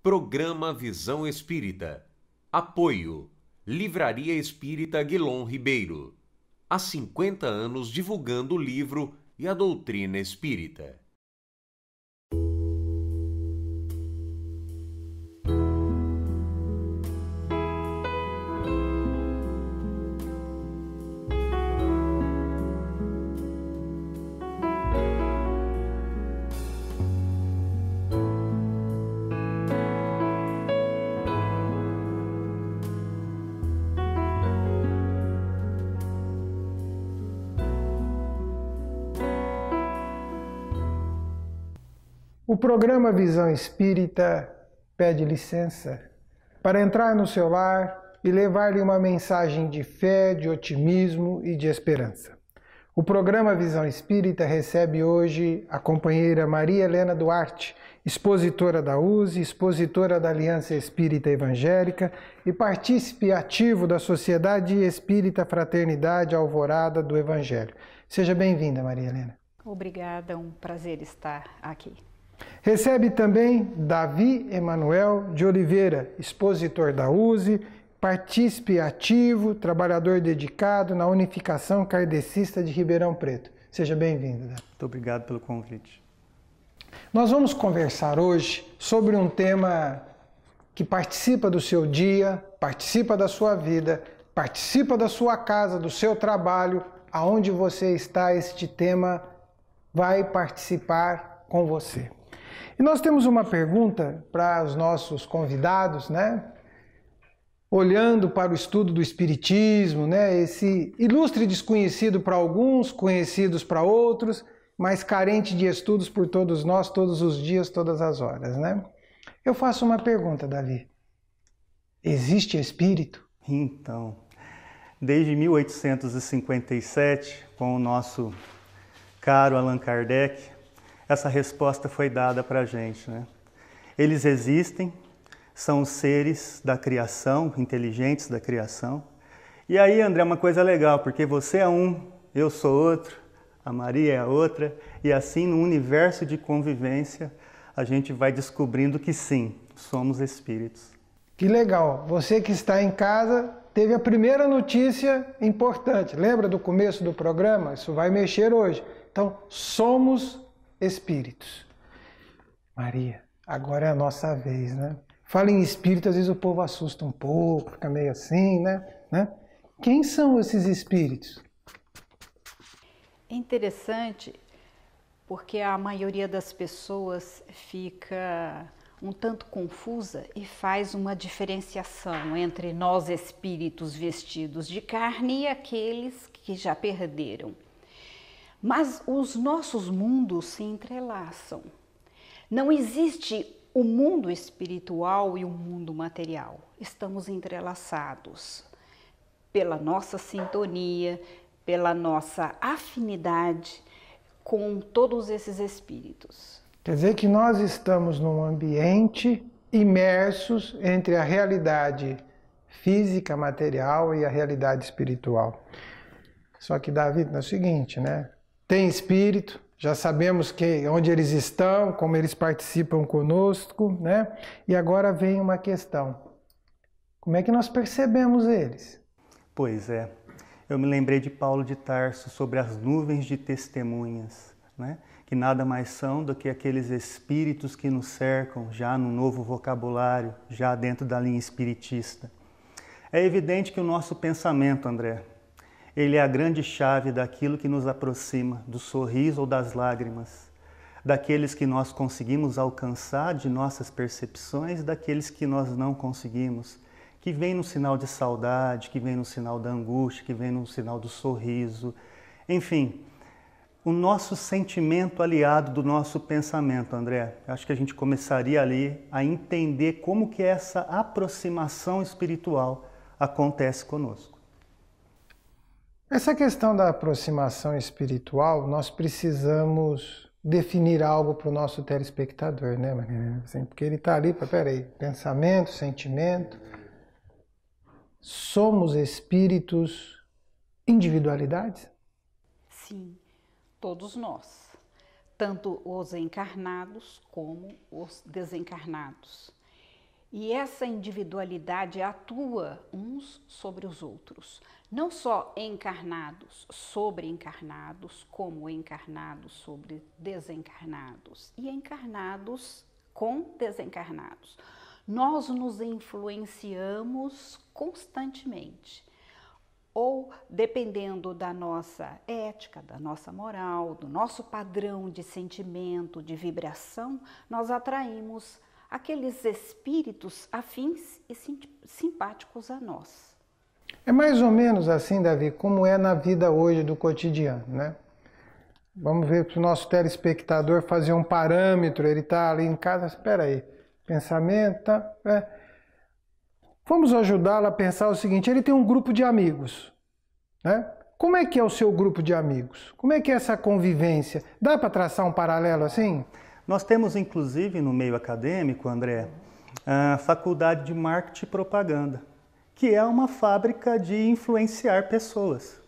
Programa Visão Espírita. Apoio. Livraria Espírita Aguilon Ribeiro. Há 50 anos divulgando o livro e a doutrina espírita. O programa Visão Espírita pede licença para entrar no seu lar e levar-lhe uma mensagem de fé, de otimismo e de esperança. O programa Visão Espírita recebe hoje a companheira Maria Helena Duarte, expositora da USE, expositora da Aliança Espírita Evangélica e partícipe ativo da Sociedade Espírita Fraternidade Alvorada do Evangelho. Seja bem-vinda, Maria Helena. Obrigada, é um prazer estar aqui. Recebe também Davi Emanuel de Oliveira, expositor da USE, partícipe ativo, trabalhador dedicado na Unificação Kardecista de Ribeirão Preto. Seja bem-vindo, Davi. Muito obrigado pelo convite. Nós vamos conversar hoje sobre um tema que participa do seu dia, participa da sua vida, participa da sua casa, do seu trabalho, aonde você está, este tema vai participar com você. E nós temos uma pergunta para os nossos convidados, né? Olhando para o estudo do Espiritismo, né? Esse ilustre desconhecido para alguns, conhecidos para outros, mas carente de estudos por todos nós, todos os dias, todas as horas, né? Eu faço uma pergunta, Davi. Existe espírito? Então, desde 1857, com o nosso caro Allan Kardec, essa resposta foi dada para a gente, né? Eles existem, são os seres da criação, inteligentes da criação. E aí, André, uma coisa legal, porque você é um, eu sou outro, a Maria é a outra, e assim no universo de convivência a gente vai descobrindo que sim, somos espíritos. Que legal! Você que está em casa teve a primeira notícia importante. Lembra do começo do programa? Isso vai mexer hoje. Então, somos espíritos. Maria, agora é a nossa vez, né? Fala em espírito, às vezes o povo assusta um pouco, fica meio assim, né? Quem são esses espíritos? É interessante porque a maioria das pessoas fica um tanto confusa e faz uma diferenciação entre nós espíritos vestidos de carne e aqueles que já perderam. Mas os nossos mundos se entrelaçam. Não existe o mundo espiritual e o mundo material. Estamos entrelaçados pela nossa sintonia, pela nossa afinidade com todos esses espíritos. Quer dizer que nós estamos num ambiente imersos entre a realidade física, material e a realidade espiritual. Só que, Davi, é o seguinte, né? Tem espírito, já sabemos onde eles estão, como eles participam conosco, né? E agora vem uma questão. Como é que nós percebemos eles? Pois é, eu me lembrei de Paulo de Tarso sobre as nuvens de testemunhas, né? Que nada mais são do que aqueles espíritos que nos cercam já no novo vocabulário, já dentro da linha espiritista. É evidente que o nosso pensamento, André, ele é a grande chave daquilo que nos aproxima do sorriso ou das lágrimas, daqueles que nós conseguimos alcançar de nossas percepções, daqueles que nós não conseguimos, que vem no sinal de saudade, que vem no sinal da angústia, que vem no sinal do sorriso. Enfim, o nosso sentimento aliado do nosso pensamento, André. Acho que a gente começaria ali a entender como que essa aproximação espiritual acontece conosco. Essa questão da aproximação espiritual, nós precisamos definir algo para o nosso telespectador, né, Maria? Assim, porque ele está ali, peraí, pensamento, sentimento. Somos espíritos, individualidades? Sim, todos nós, tanto os encarnados como os desencarnados. E essa individualidade atua uns sobre os outros, não só encarnados sobre encarnados, como encarnados sobre desencarnados e encarnados com desencarnados. Nós nos influenciamos constantemente, ou dependendo da nossa ética, da nossa moral, do nosso padrão de sentimento, de vibração, nós atraímos aqueles espíritos afins e simpáticos a nós. É mais ou menos assim, Davi, como é na vida hoje do cotidiano, né? Vamos ver para o nosso telespectador fazer um parâmetro, ele está ali em casa, espera aí, pensamento, tá? Vamos ajudá-lo a pensar o seguinte, ele tem um grupo de amigos, né? Como é que é o seu grupo de amigos? Como é que é essa convivência? Dá para traçar um paralelo assim? Nós temos, inclusive, no meio acadêmico, André, a Faculdade de Marketing e Propaganda, que é uma fábrica de influenciar pessoas,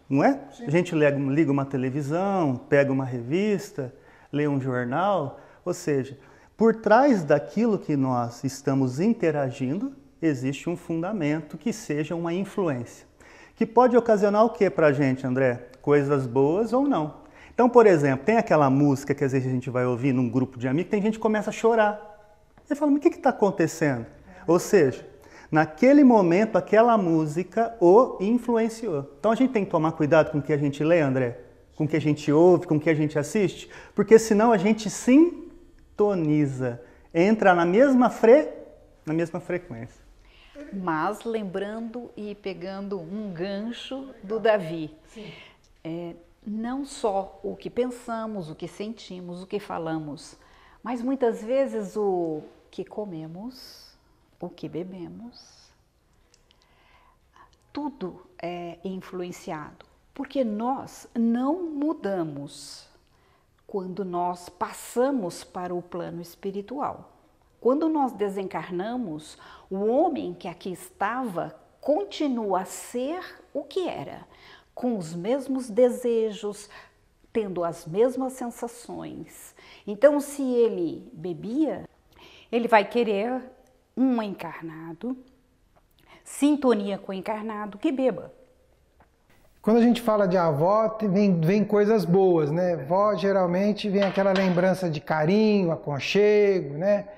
não é? Sim. A gente liga uma televisão, pega uma revista, lê um jornal, ou seja, por trás daquilo que nós estamos interagindo, existe um fundamento que seja uma influência, que pode ocasionar o que para a gente, André? Coisas boas ou não. Então, por exemplo, tem aquela música que às vezes a gente vai ouvir num grupo de amigos, tem gente que começa a chorar. Você fala, mas o que está acontecendo? Ou seja, naquele momento, aquela música o influenciou. Então, a gente tem que tomar cuidado com o que a gente lê, André, com o que a gente ouve, com o que a gente assiste, porque senão a gente sintoniza, entra na mesma frequência. Mas lembrando e pegando um gancho do Davi, não só o que pensamos, o que sentimos, o que falamos, mas muitas vezes o que comemos, o que bebemos, tudo é influenciado, porque nós não mudamos quando nós passamos para o plano espiritual. Quando nós desencarnamos, o homem que aqui estava continua a ser o que era, com os mesmos desejos, tendo as mesmas sensações. Então, se ele bebia, ele vai querer um encarnado, sintonia com o encarnado, que beba. Quando a gente fala de avó, vem coisas boas, né? Vó geralmente vem aquela lembrança de carinho, aconchego, né?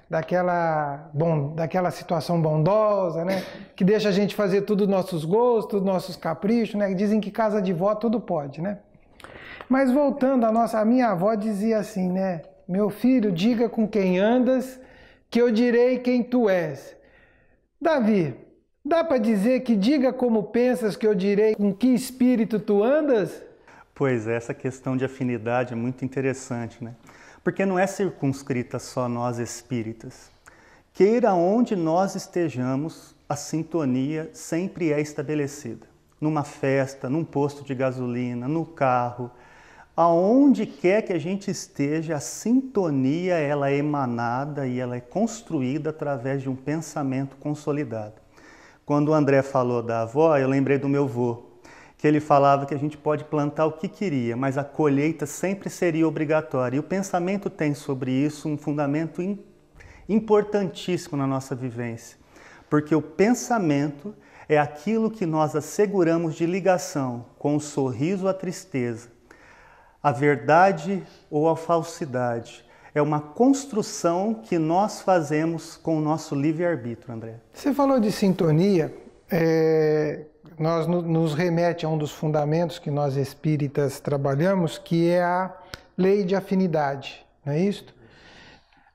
Daquela situação bondosa, né? Que deixa a gente fazer tudo nossos gostos, nossos caprichos, né? Dizem que casa de vó tudo pode, né? Mas voltando a minha avó dizia assim, né? Meu filho, diga com quem andas, que eu direi quem tu és. Davi, dá para dizer que diga como pensas, que eu direi com que espírito tu andas? Pois é, essa questão de afinidade é muito interessante, né? Porque não é circunscrita só nós espíritas. Queira onde nós estejamos, a sintonia sempre é estabelecida. Numa festa, num posto de gasolina, no carro, aonde quer que a gente esteja, a sintonia ela é emanada e ela é construída através de um pensamento consolidado. Quando o André falou da avó, eu lembrei do meu avô, que ele falava que a gente pode plantar o que queria, mas a colheita sempre seria obrigatória. E o pensamento tem sobre isso um fundamento importantíssimo na nossa vivência, porque o pensamento é aquilo que nós asseguramos de ligação com o sorriso ou a tristeza, a verdade ou a falsidade. É uma construção que nós fazemos com o nosso livre-arbítrio, André. Você falou de sintonia, nos remete a um dos fundamentos que nós espíritas trabalhamos, que é a lei de afinidade, não é isso?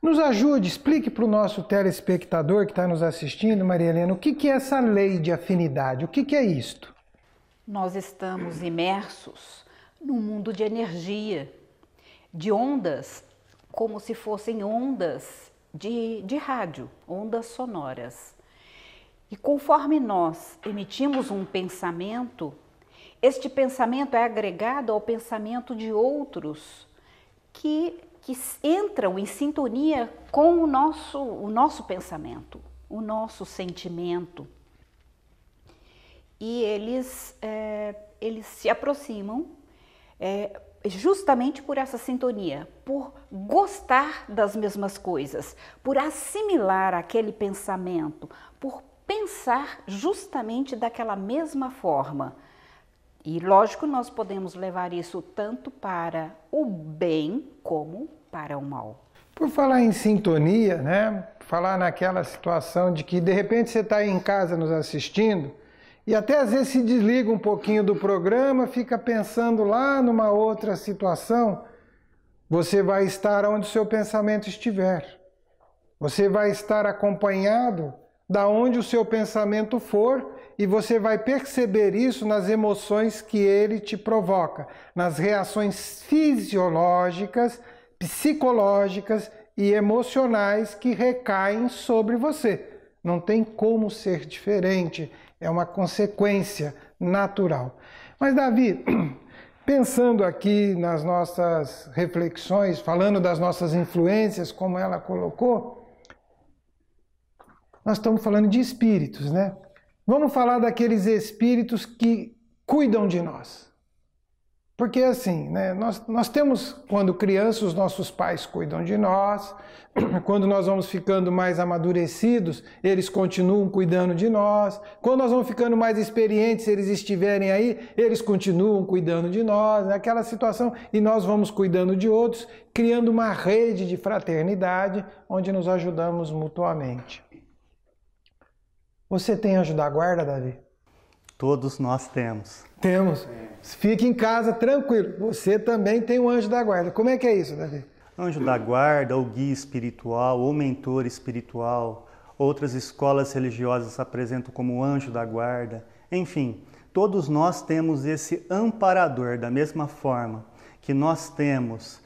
Nos ajude, explique para o nosso telespectador que está nos assistindo, Maria Helena, o que é essa lei de afinidade? O que é isto? Nós estamos imersos num mundo de energia, de ondas, como se fossem ondas de rádio, ondas sonoras. E conforme nós emitimos um pensamento, este pensamento é agregado ao pensamento de outros que entram em sintonia com o nosso pensamento, o nosso sentimento. E eles se aproximam justamente por essa sintonia, por gostar das mesmas coisas, por assimilar aquele pensamento, por pensar justamente daquela mesma forma. E lógico, nós podemos levar isso tanto para o bem como para o mal. Por falar em sintonia, né? Falar naquela situação de que de repente você está aí em casa nos assistindo e até às vezes se desliga um pouquinho do programa, fica pensando lá numa outra situação, você vai estar onde o seu pensamento estiver. Você vai estar acompanhado da onde o seu pensamento for e você vai perceber isso nas emoções que ele te provoca, nas reações fisiológicas, psicológicas e emocionais que recaem sobre você. Não tem como ser diferente, é uma consequência natural. Mas Davi, pensando aqui nas nossas reflexões, falando das nossas influências, como ela colocou, nós estamos falando de espíritos, né? Vamos falar daqueles espíritos que cuidam de nós. Porque assim, né, nós temos, quando crianças, os nossos pais cuidam de nós, quando nós vamos ficando mais amadurecidos, eles continuam cuidando de nós, quando nós vamos ficando mais experientes, se eles estiverem aí, eles continuam cuidando de nós, naquela situação, e nós vamos cuidando de outros, criando uma rede de fraternidade, onde nos ajudamos mutuamente. Você tem anjo da guarda, Davi? Todos nós temos. Temos. Fique em casa tranquilo. Você também tem um anjo da guarda. Como é que é isso, Davi? Anjo da guarda, ou guia espiritual, ou mentor espiritual. Outras escolas religiosas apresentam como anjo da guarda. Enfim, todos nós temos esse amparador, da mesma forma que nós temos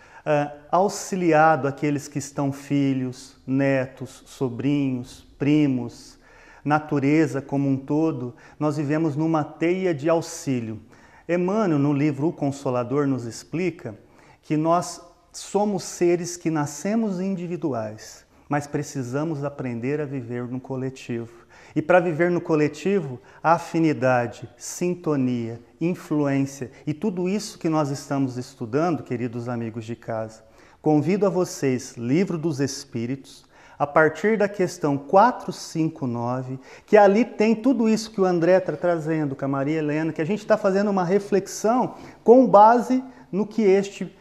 auxiliado aqueles que estão filhos, netos, sobrinhos, primos, natureza como um todo. Nós vivemos numa teia de auxílio. Emmanuel, no livro O Consolador, nos explica que nós somos seres que nascemos individuais, mas precisamos aprender a viver no coletivo. E para viver no coletivo, a afinidade, sintonia, influência e tudo isso que nós estamos estudando, queridos amigos de casa. Convido a vocês, Livro dos Espíritos, a partir da questão 459, que ali tem tudo isso que o André está trazendo, com a Maria Helena, que a gente está fazendo uma reflexão com base no que este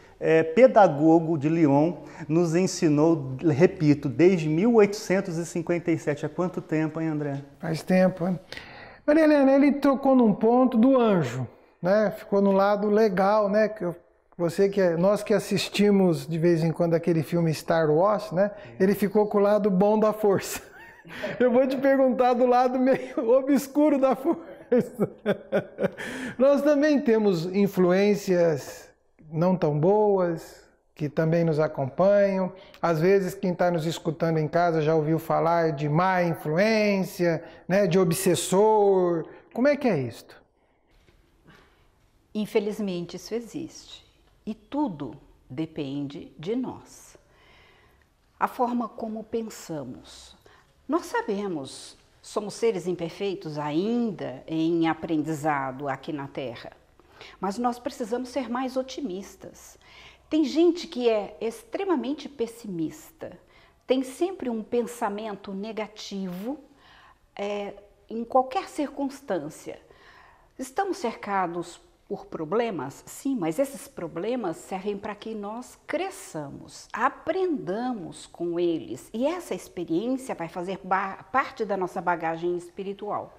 pedagogo de Lyon nos ensinou, repito, desde 1857. Há quanto tempo, hein, André? Faz tempo, hein? Maria Helena, ele tocou num ponto do anjo, né? Ficou no lado legal, né? Nós que assistimos de vez em quando aquele filme Star Wars, né? Ele ficou com o lado bom da força. Eu vou te perguntar do lado meio obscuro da força. Nós também temos influências não tão boas, que também nos acompanham. Às vezes quem está nos escutando em casa já ouviu falar de má influência, né? De obsessor. Como é que é isto? Infelizmente isso existe. E tudo depende de nós. A forma como pensamos. Nós sabemos, somos seres imperfeitos ainda em aprendizado aqui na Terra. Mas nós precisamos ser mais otimistas. Tem gente que é extremamente pessimista. Tem sempre um pensamento negativo em qualquer circunstância. Estamos cercados por problemas? Sim, mas esses problemas servem para que nós cresçamos, aprendamos com eles. E essa experiência vai fazer parte da nossa bagagem espiritual.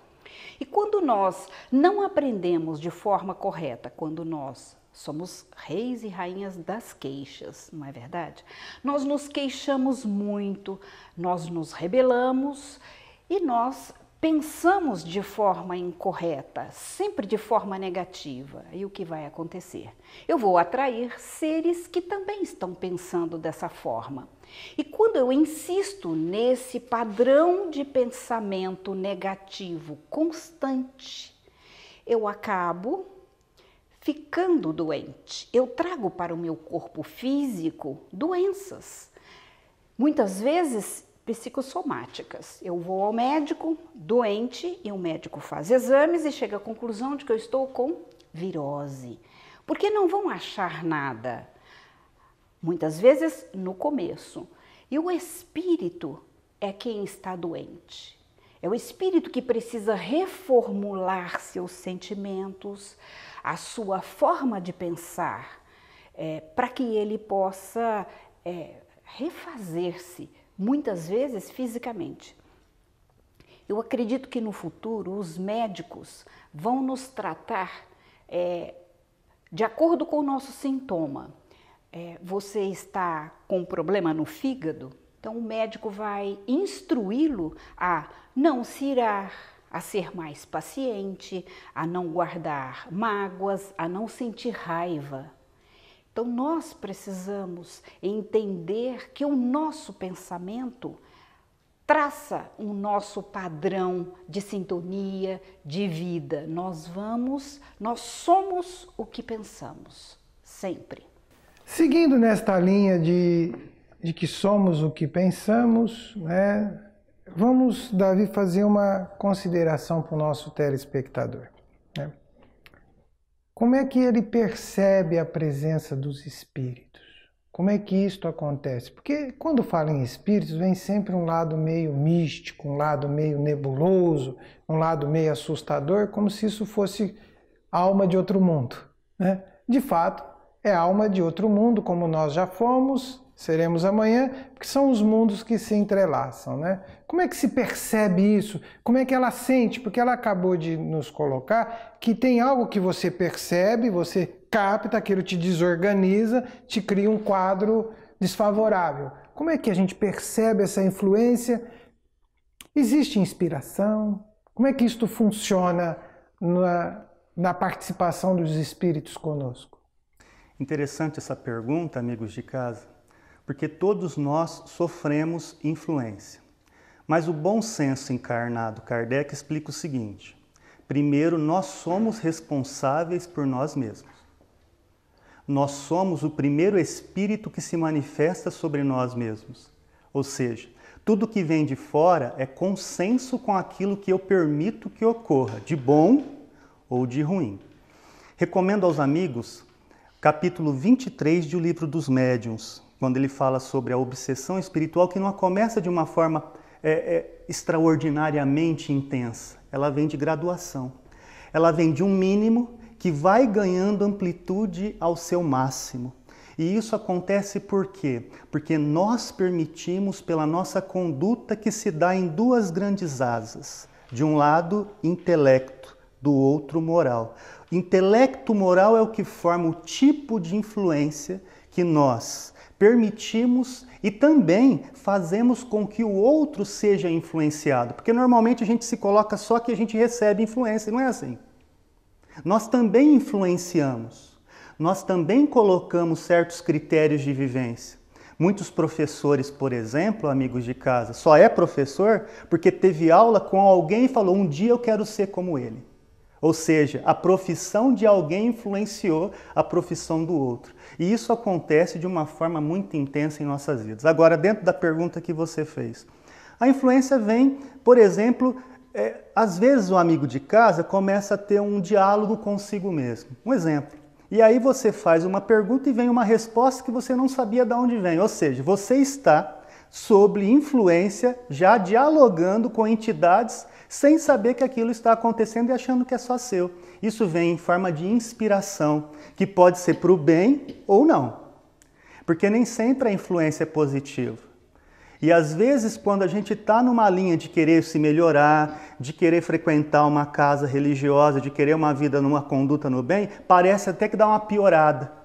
E quando nós não aprendemos de forma correta, quando nós somos reis e rainhas das queixas, não é verdade? Nós nos queixamos muito, nós nos rebelamos e nós pensamos de forma incorreta, sempre de forma negativa. E o que vai acontecer? Eu vou atrair seres que também estão pensando dessa forma. E quando eu insisto nesse padrão de pensamento negativo constante, eu acabo ficando doente. Eu trago para o meu corpo físico doenças. Muitas vezes psicossomáticas. Eu vou ao médico doente e o médico faz exames e chega à conclusão de que eu estou com virose. porque não vão achar nada, muitas vezes no começo. E o espírito é quem está doente. É o espírito que precisa reformular seus sentimentos, a sua forma de pensar, para que ele possa refazer-se, muitas vezes fisicamente. Eu acredito que no futuro os médicos vão nos tratar de acordo com o nosso sintoma. Você está com um problema no fígado? Então o médico vai instruí-lo a não se irar, a ser mais paciente, a não guardar mágoas, a não sentir raiva. Então nós precisamos entender que o nosso pensamento traça o nosso padrão de sintonia, de vida. Nós somos o que pensamos, sempre. Seguindo nesta linha de que somos o que pensamos, né? Vamos, Davi, fazer uma consideração para o nosso telespectador, né? Como é que ele percebe a presença dos espíritos? Como é que isto acontece? Porque quando fala em espíritos, vem sempre um lado meio místico, um lado meio nebuloso, um lado meio assustador, como se isso fosse alma de outro mundo, né? De fato, é alma de outro mundo, como nós já fomos, seremos amanhã, porque são os mundos que se entrelaçam, né? Como é que se percebe isso? Como é que ela sente? Porque ela acabou de nos colocar que tem algo que você percebe, você capta, aquilo te desorganiza, te cria um quadro desfavorável. Como é que a gente percebe essa influência? Existe inspiração? Como é que isto funciona na participação dos espíritos conosco? Interessante essa pergunta, amigos de casa, porque todos nós sofremos influência. Mas o bom senso encarnado Kardec explica o seguinte: primeiro, nós somos responsáveis por nós mesmos. Nós somos o primeiro espírito que se manifesta sobre nós mesmos. Ou seja, tudo que vem de fora é consenso com aquilo que eu permito que ocorra, de bom ou de ruim. Recomendo aos amigos capítulo 23 do Livro dos Médiuns, quando ele fala sobre a obsessão espiritual, que não começa de uma forma extraordinariamente intensa. Ela vem de graduação. Ela vem de um mínimo que vai ganhando amplitude ao seu máximo. E isso acontece por quê? Porque nós permitimos, pela nossa conduta, que se dá em duas grandes asas. De um lado, intelecto, do outro, moral. Intelecto moral é o que forma o tipo de influência que nós permitimos e também fazemos com que o outro seja influenciado. Porque normalmente a gente se coloca só que a gente recebe influência, não é assim? Nós também influenciamos, nós também colocamos certos critérios de vivência. Muitos professores, por exemplo, amigos de casa, só é professor porque teve aula com alguém e falou: um dia eu quero ser como ele. Ou seja, a profissão de alguém influenciou a profissão do outro. E isso acontece de uma forma muito intensa em nossas vidas. Agora, dentro da pergunta que você fez, a influência vem, por exemplo, às vezes o amigo de casa começa a ter um diálogo consigo mesmo. Um exemplo. E aí você faz uma pergunta e vem uma resposta que você não sabia de onde vem. Ou seja, você está sob influência, já dialogando com entidades, sem saber que aquilo está acontecendo e achando que é só seu. Isso vem em forma de inspiração, que pode ser para o bem ou não. Porque nem sempre a influência é positiva. E às vezes, quando a gente está numa linha de querer se melhorar, de querer frequentar uma casa religiosa, de querer uma vida numa conduta no bem, parece até que dá uma piorada.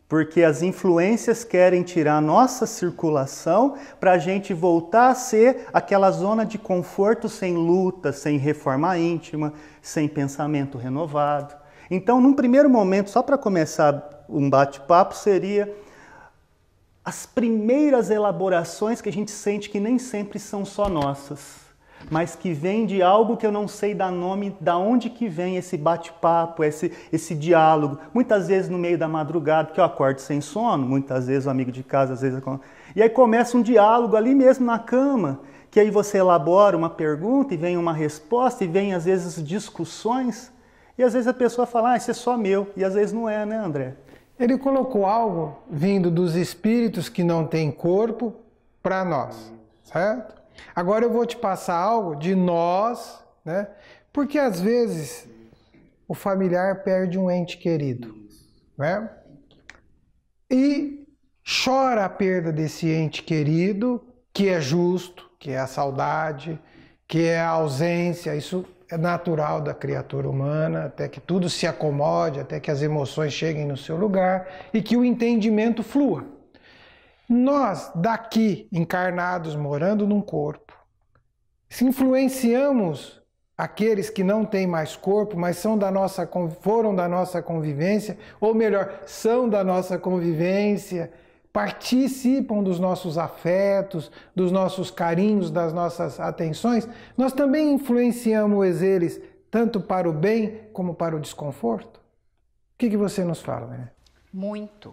Porque as influências querem tirar a nossa circulação para a gente voltar a ser aquela zona de conforto sem luta, sem reforma íntima, sem pensamento renovado. Então, num primeiro momento, só para começar um bate-papo, seria as primeiras elaborações que a gente sente que nem sempre são só nossas, mas que vem de algo que eu não sei dar nome, da onde que vem esse bate-papo, esse diálogo. Muitas vezes no meio da madrugada, que eu acordo sem sono, muitas vezes o amigo de casa, às vezes... E aí começa um diálogo ali mesmo na cama, que aí você elabora uma pergunta e vem uma resposta, e vem às vezes discussões. E às vezes a pessoa fala, isso é só meu, e às vezes não é, né, André? Ele colocou algo vindo dos espíritos que não têm corpo para nós, certo? Agora eu vou te passar algo de nós, né? Porque às vezes o familiar perde um ente querido, né? E chora a perda desse ente querido, que é justo, que é a saudade, que é a ausência, isso é natural da criatura humana, até que tudo se acomode, até que as emoções cheguem no seu lugar e que o entendimento flua. Nós, daqui, encarnados, morando num corpo, se influenciamos aqueles que não têm mais corpo, mas foram da nossa convivência, ou melhor, são da nossa convivência, participam dos nossos afetos, dos nossos carinhos, das nossas atenções, nós também influenciamos eles tanto para o bem como para o desconforto? O que você nos fala, né? Muito.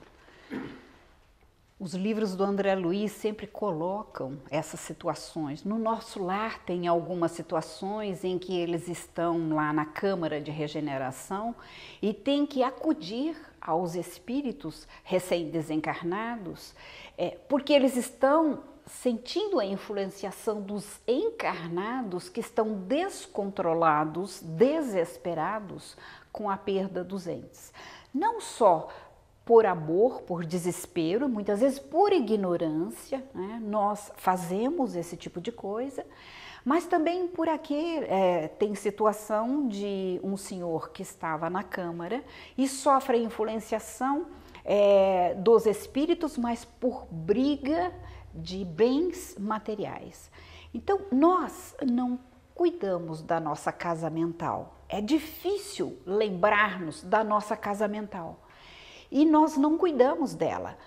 Os livros do André Luiz sempre colocam essas situações. No nosso lar tem algumas situações em que eles estão lá na Câmara de Regeneração e tem que acudir aos espíritos recém-desencarnados, porque eles estão sentindo a influenciação dos encarnados que estão descontrolados, desesperados com a perda dos entes. Não só por amor, por desespero, muitas vezes por ignorância, né? Nós fazemos esse tipo de coisa, mas também por aqui tem situação de um senhor que estava na Câmara e sofre a influenciação dos espíritos, mas por briga de bens materiais. Então, nós não cuidamos da nossa casa mental. É difícil lembrarmos da nossa casa mental. E nós não cuidamos dela,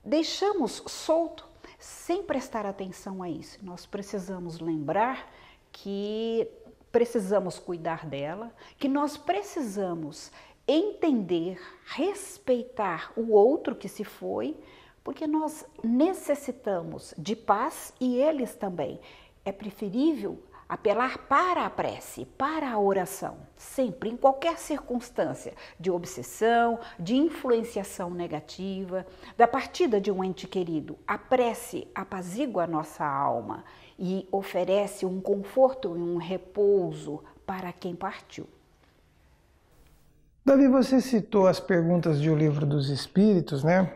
deixamos solto sem prestar atenção a isso. Nós precisamos lembrar que precisamos cuidar dela, que nós precisamos entender, respeitar o outro que se foi, porque nós necessitamos de paz e eles também. É preferível apelar para a prece, para a oração, sempre, em qualquer circunstância de obsessão, de influenciação negativa, da partida de um ente querido. A prece apazigua a nossa alma e oferece um conforto e um repouso para quem partiu. Davi, você citou as perguntas de O Livro dos Espíritos, né?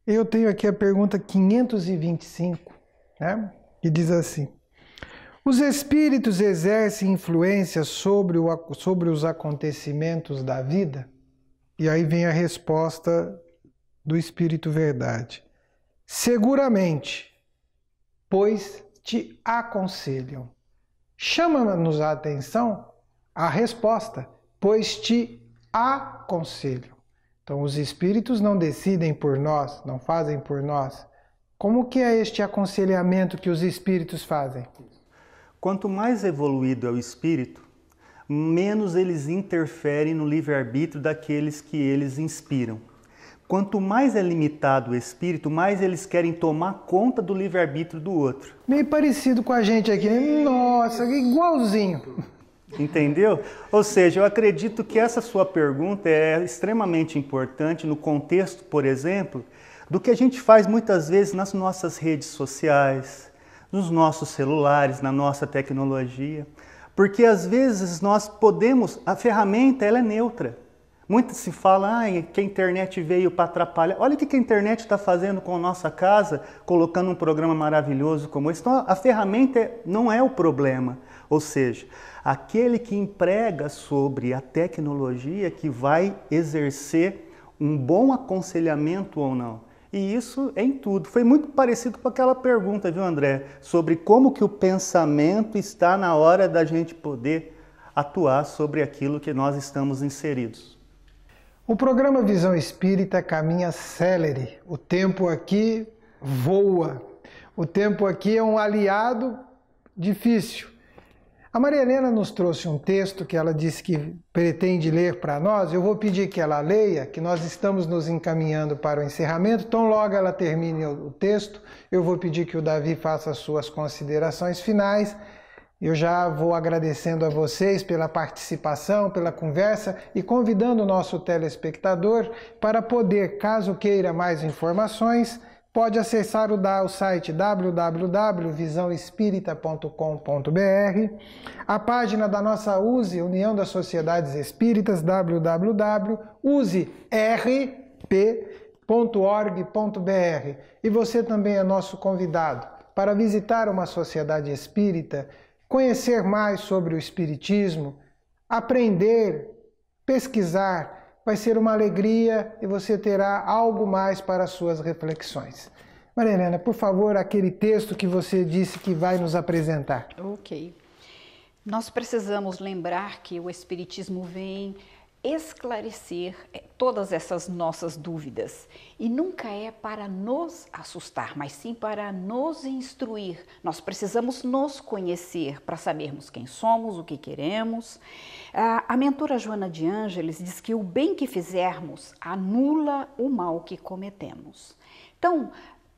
Eu tenho aqui a pergunta 525, né? Que diz assim: os espíritos exercem influência sobre os acontecimentos da vida? E aí vem a resposta do Espírito Verdade. Seguramente, pois te aconselham. Chama-nos a atenção a resposta, pois te aconselham. Então, os espíritos não decidem por nós, não fazem por nós. Como que é este aconselhamento que os espíritos fazem? Quanto mais evoluído é o espírito, menos eles interferem no livre-arbítrio daqueles que eles inspiram. Quanto mais é limitado o espírito, mais eles querem tomar conta do livre-arbítrio do outro. Meio parecido com a gente aqui. Nossa, igualzinho. Entendeu? Ou seja, eu acredito que essa sua pergunta é extremamente importante no contexto, por exemplo, do que a gente faz muitas vezes nas nossas redes sociais, nos nossos celulares, na nossa tecnologia, porque às vezes nós podemos, a ferramenta ela é neutra. Muito se fala que a internet veio para atrapalhar. Olha o que a internet está fazendo com a nossa casa, colocando um programa maravilhoso como esse. Então a ferramenta não é o problema, ou seja, aquele que emprega sobre a tecnologia que vai exercer um bom aconselhamento ou não. E isso é em tudo. Foi muito parecido com aquela pergunta, viu, André? Sobre como que o pensamento está na hora da gente poder atuar sobre aquilo que nós estamos inseridos. O programa Visão Espírita caminha célere. O tempo aqui voa. O tempo aqui é um aliado difícil. A Maria Helena nos trouxe um texto que ela disse que pretende ler para nós. Eu vou pedir que ela leia, que nós estamos nos encaminhando para o encerramento. Então, logo ela termine o texto, eu vou pedir que o Davi faça as suas considerações finais Eu já vou agradecendo a vocês pela participação, pela conversa e convidando o nosso telespectador para poder, caso queira mais informações, pode acessar o site www.visãoespírita.com.br, a página da nossa USE, União das Sociedades Espíritas, www.userp.org.br. E você também é nosso convidado para visitar uma sociedade espírita, conhecer mais sobre o Espiritismo, aprender, pesquisar. Vai ser uma alegria e você terá algo mais para as suas reflexões. Maria Helena, por favor, aquele texto que você disse que vai nos apresentar. Ok. Nós precisamos lembrar que o Espiritismo vem esclarecer todas essas nossas dúvidas. E nunca é para nos assustar, mas sim para nos instruir. Nós precisamos nos conhecer para sabermos quem somos, o que queremos. A mentora Joana de Ângeles diz que o bem que fizermos anula o mal que cometemos. Então,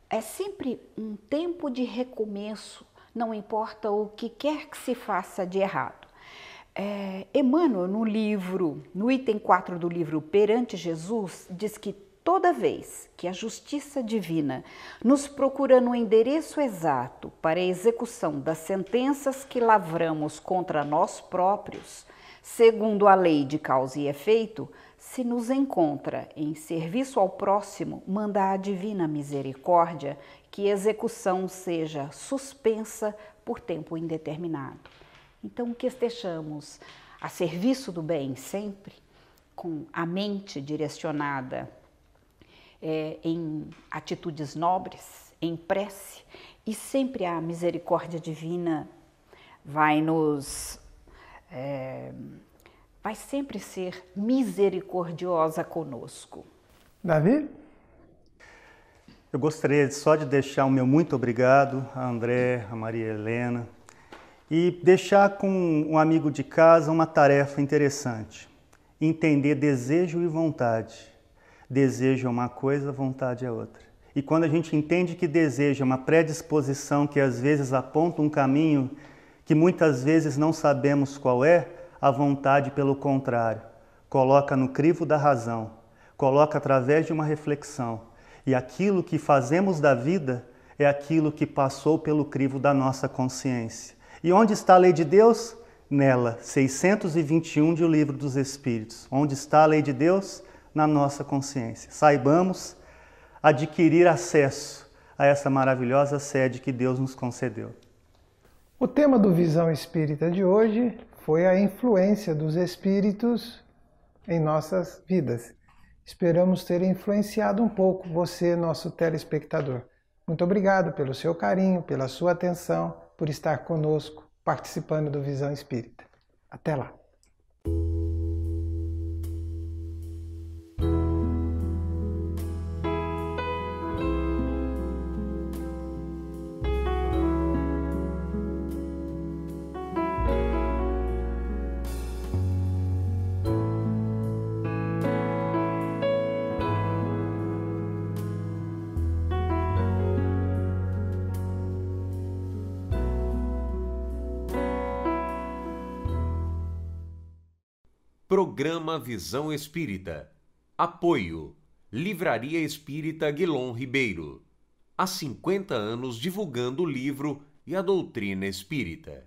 é sempre um tempo de recomeço, não importa o que quer que se faça de errado. Emmanuel, no item 4 do livro Perante Jesus, diz que toda vez que a justiça divina nos procura no endereço exato para a execução das sentenças que lavramos contra nós próprios, segundo a lei de causa e efeito, se nos encontra em serviço ao próximo, manda a divina misericórdia que a execução seja suspensa por tempo indeterminado. Então, que estejamos a serviço do bem sempre, com a mente direcionada em atitudes nobres, em prece, e sempre a misericórdia divina vai sempre ser misericordiosa conosco. Davi? Eu gostaria só de deixar o meu muito obrigado a André, a Maria Helena, e deixar com um amigo de casa uma tarefa interessante. Entender desejo e vontade. Desejo é uma coisa, vontade é outra. E quando a gente entende que desejo é uma predisposição que às vezes aponta um caminho que muitas vezes não sabemos qual é, a vontade, pelo contrário, coloca no crivo da razão, coloca através de uma reflexão. E aquilo que fazemos da vida é aquilo que passou pelo crivo da nossa consciência. E onde está a lei de Deus? Nela, 621 de O Livro dos Espíritos. Onde está a lei de Deus? Na nossa consciência. Saibamos adquirir acesso a essa maravilhosa sede que Deus nos concedeu. O tema do Visão Espírita de hoje foi a influência dos espíritos em nossas vidas. Esperamos ter influenciado um pouco você, nosso telespectador. Muito obrigado pelo seu carinho, pela sua atenção, por estar conosco, participando do Visão Espírita. Até lá! Programa Visão Espírita. Apoio. Livraria Espírita Guilom Ribeiro. Há 50 anos divulgando o livro e a doutrina espírita.